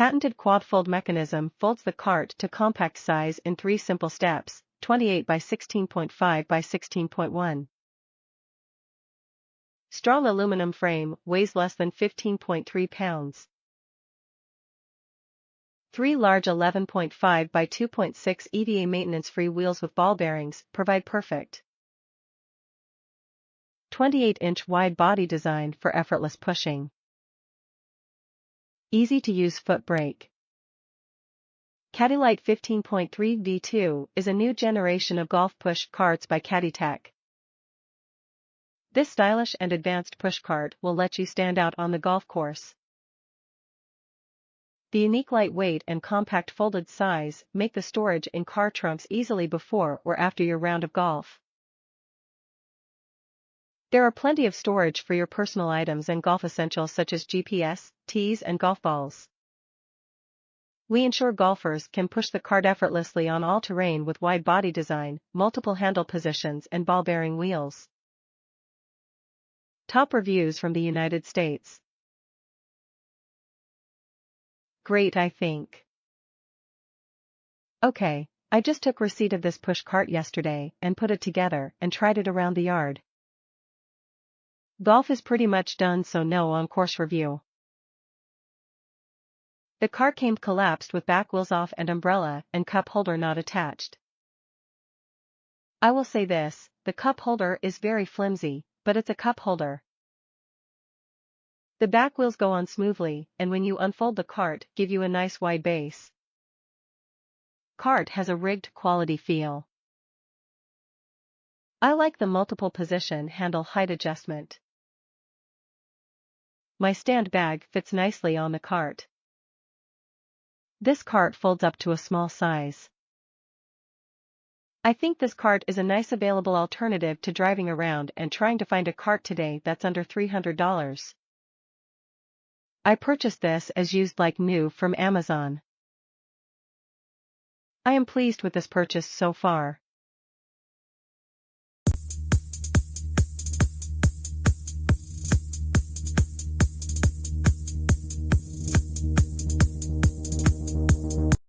Patented quad-fold mechanism folds the cart to compact size in 3 simple steps, 28 by 16.5 by 16.1. Strong aluminum frame, weighs less than 15.3 pounds. 3 large 11.5 by 2.6 EVA maintenance-free wheels with ball bearings provide perfect 28-inch wide body design for effortless pushing. Easy-to-use foot brake. Caddylite 15.3 V2 is a new generation of golf push carts by CaddyTek. This stylish and advanced push cart will let you stand out on the golf course. The unique lightweight and compact folded size make the storage in car trunks easily before or after your round of golf. There are plenty of storage for your personal items and golf essentials such as GPS, tees and golf balls. We ensure golfers can push the cart effortlessly on all terrain with wide body design, multiple handle positions and ball-bearing wheels. Top reviews from the United States. Great, I think. Okay, I just took receipt of this push cart yesterday and put it together and tried it around the yard. Golf is pretty much done, so no on-course review. The cart came collapsed with back wheels off and umbrella and cup holder not attached. I will say this, the cup holder is very flimsy, but it's a cup holder. The back wheels go on smoothly, and when you unfold the cart, give you a nice wide base. Cart has a rigged quality feel. I like the multiple position handle height adjustment. My stand bag fits nicely on the cart. This cart folds up to a small size. I think this cart is a nice available alternative to driving around and trying to find a cart today that's under $300. I purchased this as used like new from Amazon. I am pleased with this purchase so far.